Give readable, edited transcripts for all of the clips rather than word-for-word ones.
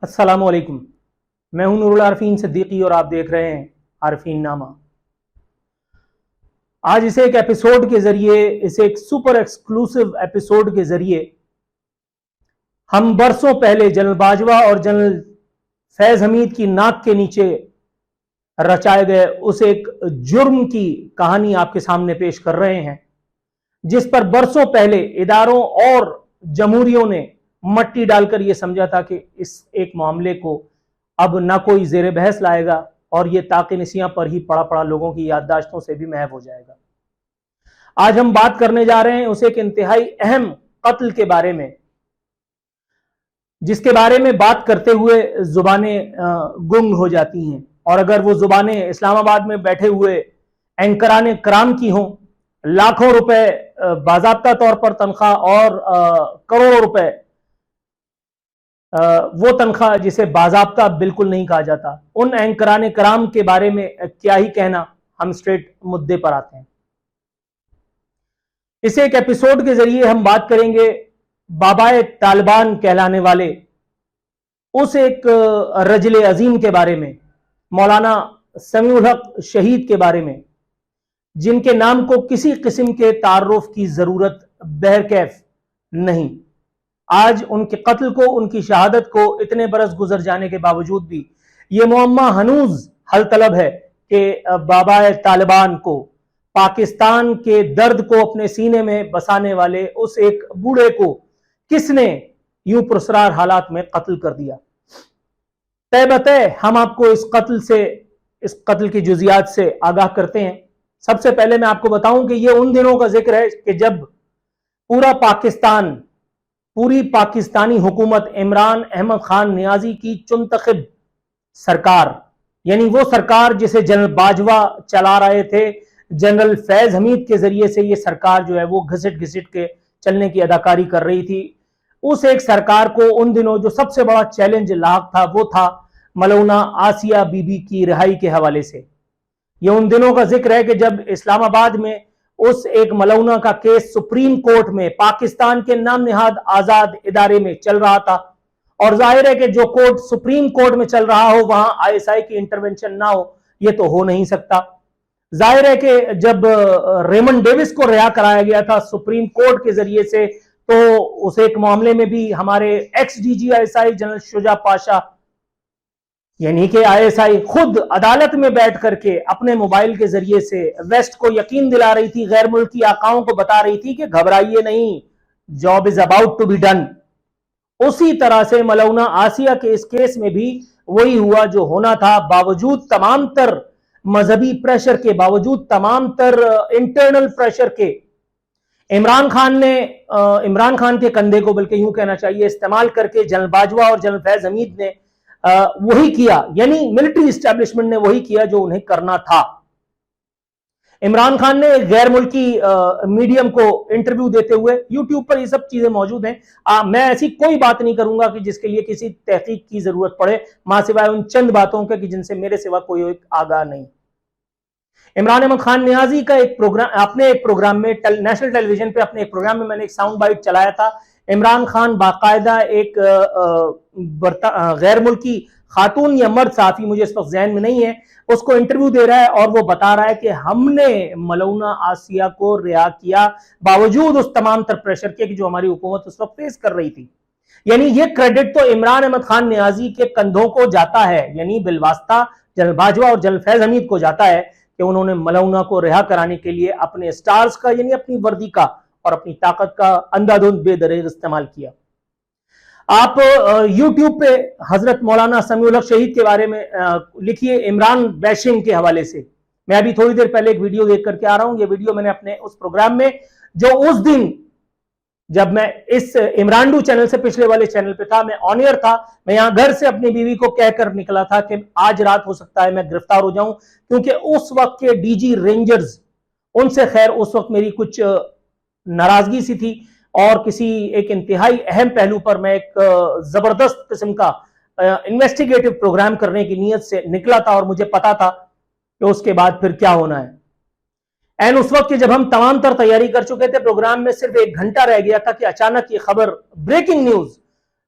السلام علیکم، میں ہوں نور العارفین صدیقی اور آپ دیکھ رہے ہیں عارفین نامہ۔ آج اسے ایک ایپیسوڈ کے ذریعے، اسے ایک سپر ایکسکلوسیو ایپیسوڈ کے ذریعے ہم برسوں پہلے جنرل باجوہ اور جنرل فیض حمید کی ناک کے نیچے رچائے گئے اس ایک جرم کی کہانی آپ کے سامنے پیش کر رہے ہیں، جس پر برسوں پہلے اداروں اور جمہوریوں نے مٹی ڈال کر یہ سمجھا تھا کہ اس ایک معاملے کو اب نہ کوئی زیر بحث لائے گا اور یہ طاق نسیاں پر ہی پڑا پڑا لوگوں کی یادداشتوں سے بھی محو ہو جائے گا۔ آج ہم بات کرنے جا رہے ہیں اس ایک انتہائی اہم قتل کے بارے میں، جس کے بارے میں بات کرتے ہوئے زبانیں گنگ ہو جاتی ہیں، اور اگر وہ زبانیں اسلام آباد میں بیٹھے ہوئے اینکران کرام کی ہوں، لاکھوں روپے باضابطہ طور پر تنخواہ اور کروڑوں روپے وہ تنخواہ جسے باضابطہ بالکل نہیں کہا جاتا، ان اینکران کرام کے بارے میں کیا ہی کہنا، ہم سٹریٹ مدے پر آتے ہیں۔ اس ایک ایپیسوڈ کے ذریعے ہم بات کریں گے بابائے طالبان کہلانے والے اس ایک رجل عظیم کے بارے میں، مولانا سمیع الحق شہید کے بارے میں، جن کے نام کو کسی قسم کے تعارف کی ضرورت بہرکیف نہیں۔ آج ان کے قتل کو، ان کی شہادت کو اتنے برس گزر جانے کے باوجود بھی یہ معمہ ہنوز حل طلب ہے کہ بابائے طالبان کو، پاکستان کے درد کو اپنے سینے میں بسانے والے اس ایک بوڑھے کو کس نے یوں پرسرار حالات میں قتل کر دیا۔ طے بطے ہم آپ کو اس قتل کی جزیات سے آگاہ کرتے ہیں۔ سب سے پہلے میں آپ کو بتاؤں کہ یہ ان دنوں کا ذکر ہے کہ جب پورا پاکستان، پوری پاکستانی حکومت عمران احمد خان نیازی کی چنتخب سرکار، یعنی وہ سرکار جسے جنرل باجوہ چلا رہے تھے، جنرل فیض حمید کے ذریعے سے یہ سرکار جو ہے وہ گھسٹ گھسٹ کے چلنے کی اداکاری کر رہی تھی، اس ایک سرکار کو ان دنوں جو سب سے بڑا چیلنج لاحق تھا وہ تھا ملونہ آسیہ بی بی کی رہائی کے حوالے سے۔ یہ ان دنوں کا ذکر ہے کہ جب اسلام آباد میں اس ایک ملونہ کا کیس سپریم کورٹ میں پاکستان کے نام نہاد آزاد ادارے میں چل رہا تھا، اور ظاہر ہے کہ جو کورٹ سپریم کورٹ میں چل رہا ہو وہاں ISI کی انٹرونشن نہ ہو، یہ تو ہو نہیں سکتا۔ ظاہر ہے کہ جب ریمنڈ ڈیوس کو رہا کرایا گیا تھا سپریم کورٹ کے ذریعے سے، تو اس ایک معاملے میں بھی ہمارے ایکس ڈی جی ISI جنرل شجاع پاشا، یعنی کہ ISI خود عدالت میں بیٹھ کر کے اپنے موبائل کے ذریعے سے ویسٹ کو یقین دلا رہی تھی، غیر ملکی آقاؤں کو بتا رہی تھی کہ گھبرائیے نہیں، job is about to be done. اسی طرح سے ملونہ آسیہ کے اس کیس میں بھی وہی ہوا جو ہونا تھا، باوجود تمام تر مذہبی پریشر کے، باوجود تمام تر انٹرنل پریشر کے، عمران خان کے کندھے کو، بلکہ یوں کہنا چاہیے استعمال کر کے، جنرل باجوہ اور جنرل فیض حمید نے وہی کیا، یعنی ملٹری اسٹیبلشمنٹ نے وہی کیا جو انہیں کرنا تھا۔ عمران خان نے ایک غیر ملکی میڈیم کو انٹرویو دیتے ہوئے، یوٹیوب پر یہ سب چیزیں موجود ہیں، میں ایسی کوئی بات نہیں کروں گا کہ جس کے لیے کسی تحقیق کی ضرورت پڑے، ماں سوائے ان چند باتوں کے کہ جن سے میرے سوا کوئی آگاہ نہیں۔ عمران احمد خان نیازی کا ایک پروگرام، اپنے ایک پروگرام میں، نیشنل ٹیلی ویژن پہ اپنے ایک پروگرام میں نے ایک ساؤنڈ بائٹ چلایا تھا۔ عمران خان باقاعدہ ایک غیر ملکی خاتون یا مرد صحافی، مجھے اس وقت ذہن میں نہیں ہے، اس کو انٹرویو دے رہا ہے اور وہ بتا رہا ہے کہ ہم نے ملونہ آسیہ کو رہا کیا باوجود اس تمام تر پریشر کے جو ہماری حکومت اس وقت فیس کر رہی تھی۔ یعنی یہ کریڈٹ تو عمران احمد خان نیازی کے کندھوں کو جاتا ہے، یعنی بالواسطہ جنرل باجوہ اور جنرل فیض حمید کو جاتا ہے کہ انہوں نے ملونہ کو رہا کرانے کے لیے اپنے سٹارز کا، یعنی اپنی وردی کا اور اپنی طاقت کا اندھا دھند بے دریغ استعمال کیا۔ آپ یوٹیوب پہ حضرت مولانا سمیع الحق شہید کے بارے میں لکھیے عمران بیشنگ کے حوالے سے۔ میں ابھی تھوڑی دیر پہلے ایک ویڈیو دیکھ کر کے آ رہا ہوں، یہ ویڈیو میں نے اپنے اس پروگرام میں، جو اس دن جب میں اس عمرانڈو چینل سے پچھلے والے چینل پہ تھا، میں آن ایئر تھا، میں یہاں گھر سے اپنی بیوی کو کہہ کر نکلا تھا کہ آج رات ہو سکتا ہے میں گرفتار ہو جاؤں، کیونکہ اس وقت کے ڈی جی رینجرز، ان سے خیر اس وقت میری کچھ ناراضگی سی تھی، اور کسی ایک انتہائی اہم پہلو پر میں ایک زبردست قسم کا انویسٹیگیٹو پروگرام کرنے کی نیت سے نکلا تھا، اور مجھے پتا تھا کہ اس کے بعد پھر کیا ہونا ہے۔ این اس وقت جب ہم تمام تر تیاری کر چکے تھے، پروگرام میں صرف 1 گھنٹہ رہ گیا تھا کہ اچانک یہ خبر، بریکنگ نیوز،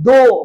2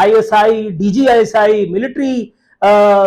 ISI, DGISI,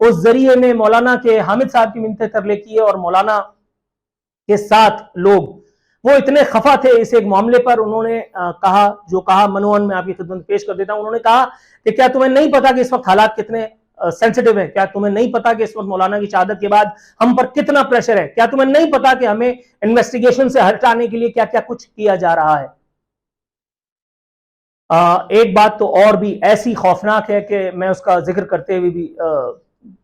اس ذریعے میں مولانا کے حامد صاحب کی منتیں ترلے کی ہے، اور مولانا کے ساتھ لوگ وہ اتنے خفا تھے اس ایک معاملے پر. انہوں نے کہا منوان میں آپ کی خدمت پیش کر دیتا ہوں. انہوں نے کہا کہ کیا تمہیں نہیں پتا کہ اس وقت حالات کتنے سینسٹیو ہے؟ کیا تمہیں نہیں پتا کہ اس وقت مولانا کی شہادت کے بعد ہم پر کتنا پریشر ہے؟ کیا تمہیں نہیں پتا کہ ہمیں انویسٹیگیشن سے ہٹانے کے لیے کیا کیا کچھ کیا جا رہا ہے؟ ایک بات تو اور بھی ایسی خوفناک ہے کہ میں اس کا ذکر کرتے ہوئے بھی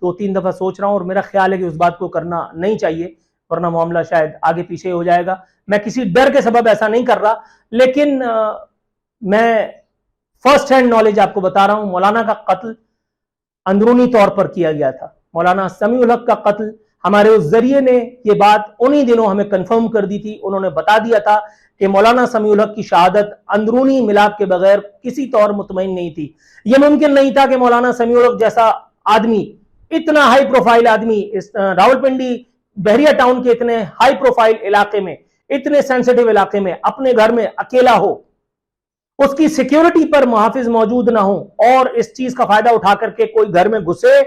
2-3 دفعہ سوچ رہا ہوں، اور میرا خیال ہے کہ اس بات کو کرنا نہیں چاہیے ورنہ معاملہ شاید آگے پیچھے ہو جائے گا. میں کسی ڈر کے سبب ایسا نہیں کر رہا، لیکن میں فرسٹ ہینڈ نالج آپ کو بتا رہا ہوں. مولانا کا قتل اندرونی طور پر کیا گیا تھا. مولانا سمیع الحق کا قتل ہمارے اس ذریعے نے یہ بات انہی دنوں ہمیں کنفرم کر دی تھی. انہوں نے بتا دیا تھا کہ مولانا سمیع الحق کی شہادت اندرونی ملاپ کے بغیر کسی طور مطمئن نہیں تھی. یہ ممکن نہیں تھا کہ مولانا سمیع الحق جیسا آدمی، اتنا ہائی پروفائل آدمی، اس راولپنڈی بحریہ ٹاؤن کے اتنے ہائی پروفائل علاقے میں، اتنے سینسٹیو علاقے میں اپنے گھر میں اکیلا ہو، اس کی سیکیورٹی پر محافظ موجود نہ ہو، اور اس چیز کا فائدہ اٹھا کر کے کوئی گھر میں گھسے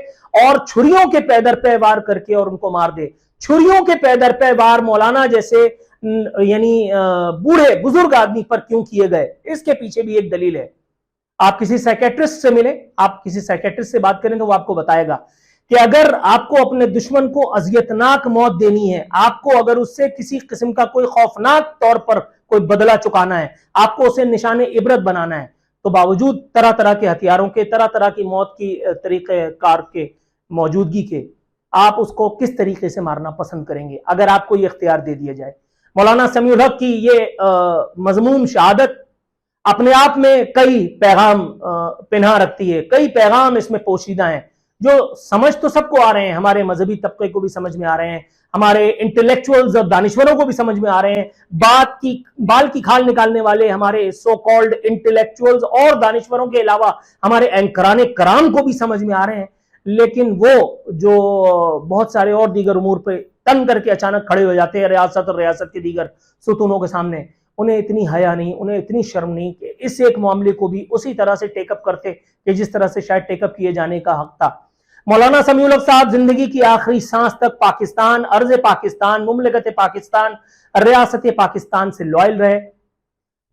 اور چھریوں کے پے در پے وار کر کے اور ان کو مار دے. چھریوں کے پے در پے وار مولانا جیسے یعنی بوڑھے بزرگ آدمی پر کیوں کیے گئے؟ اس کے پیچھے بھی ایک دلیل ہے. آپ کسی سائیکیٹرسٹ سے ملیں، آپ کسی سائیکیٹرسٹ سے بات کریں تو وہ آپ کو بتائے گا کہ اگر آپ کو اپنے دشمن کو اذیتناک موت دینی ہے، آپ کو اگر اس سے کسی قسم کا کوئی خوفناک طور پر کوئی بدلہ چکانا ہے، آپ کو اسے نشان عبرت بنانا ہے، تو باوجود طرح طرح کے ہتھیاروں کے، طرح طرح کی موت کی طریقہ کار کے موجودگی کے، آپ اس کو کس طریقے سے مارنا پسند کریں گے اگر آپ کو یہ اختیار دے دیا جائے؟ مولانا سمیع الحق کی یہ مضمون شہادت اپنے آپ میں کئی پیغام پنہا رکھتی ہے، کئی پیغام اس میں پوشیدہ ہیں جو سمجھ تو سب کو آ رہے ہیں، ہمارے مذہبی طبقے کو بھی سمجھ میں آ رہے ہیں، ہمارے انٹلیکچوئلز اور دانشوروں کو بھی سمجھ میں آ رہے ہیں، بال کی کھال نکالنے والے ہمارے سو کالڈ انٹلیکچوئلز اور دانشوروں کے علاوہ ہمارے اینکران کرام کو بھی سمجھ میں آ رہے ہیں. لیکن وہ جو بہت سارے اور دیگر امور پہ تن کر کے اچانک کھڑے ہو جاتے ہیں ریاست اور ریاست کے دیگر ستونوں کے سامنے، انہیں اتنی حیا نہیں، انہیں اتنی شرم نہیں کہ اس ایک معاملے کو بھی اسی طرح سے ٹیک اپ کرتے کہ جس طرح سے شاید ٹیک اپ کیے جانے کا حق تھا. مولانا سمیع الحق صاحب زندگی کی آخری سانس تک پاکستان، ارض پاکستان، مملکت پاکستان، ریاست پاکستان سے لوائل رہے.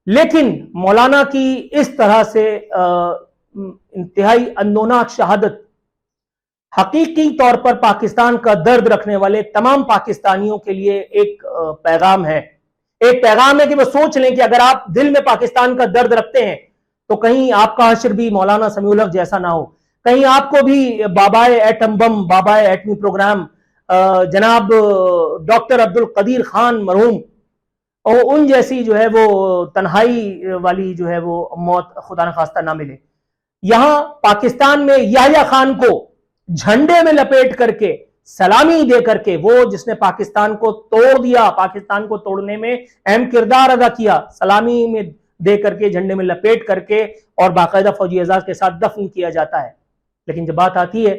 لیکن مولانا کی اس طرح سے انتہائی اندوناک شہادت حقیقی طور پر پاکستان کا درد رکھنے والے تمام پاکستانیوں کے لیے ایک پیغام ہے. ایک پیغام ہے کہ وہ سوچ لیں کہ اگر آپ دل میں پاکستان کا درد رکھتے ہیں تو کہیں آپ کا حشر بھی مولانا سمیع الحق جیسا نہ ہو، کہیں آپ کو بھی بابائے ایٹم بم، بابائے ایٹمی پروگرام جناب ڈاکٹر عبدالقدیر خان مرحوم اور ان جیسی جو ہے وہ تنہائی والی جو ہے وہ موت خدا نخواستہ نہ ملے. یہاں پاکستان میں یحییٰ خان کو جھنڈے میں لپیٹ کر کے، سلامی دے کر کے، وہ جس نے پاکستان کو توڑ دیا، پاکستان کو توڑنے میں اہم کردار ادا کیا، سلامی میں دے کر کے، جھنڈے میں لپیٹ کر کے اور باقاعدہ فوجی اعزاز کے ساتھ دفن کیا جاتا ہے. لیکن جب بات آتی ہے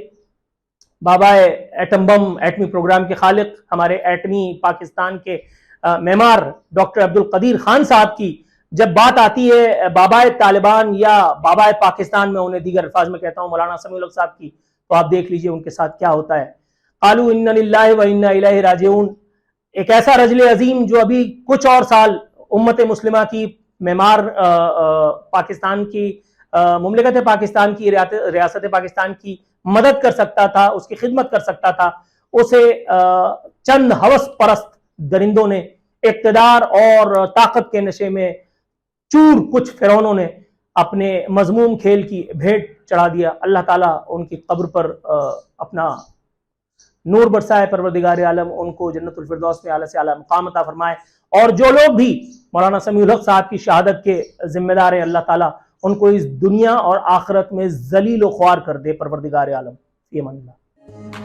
بابا ایٹم بم، ایٹمی پروگرام کے خالق، ہمارے ایٹمی پاکستان کے معمار ڈاکٹر عبدالقدیر خان صاحب کی، جب بات آتی ہے بابا طالبان یا بابا پاکستان، میں انہیں دیگر الفاظ میں کہتا ہوں مولانا سمیع الحق صاحب کی، تو آپ دیکھ لیجئے ان کے ساتھ کیا ہوتا ہے. قالوا انا للہ و انا الیہ راجعون. ایک ایسا رجل عظیم جو ابھی کچھ اور سال امت مسلمہ کی معمار پاکستان کی، مملکت پاکستان کی، ریاست پاکستان کی مدد کر سکتا تھا، اس کی خدمت کر سکتا تھا، اسے چند ہوس پرست درندوں نے اقتدار اور طاقت کے نشے میں چور کچھ فرعونوں نے اپنے مذموم کھیل کی بھیٹ چڑھا دیا. اللہ تعالیٰ ان کی قبر پر اپنا نور برسائے، پروردگار عالم ان کو جنت الفردوس میں اعلیٰ سے اعلیٰ مقام عطا فرمائے. اور جو لوگ بھی مولانا سمیع الحق صاحب کی شہادت کے ذمہ دار ہیں، اللہ تعالیٰ ان کو اس دنیا اور آخرت میں ذلیل و خوار کر دے، پروردگار عالم. فی امان اللہ.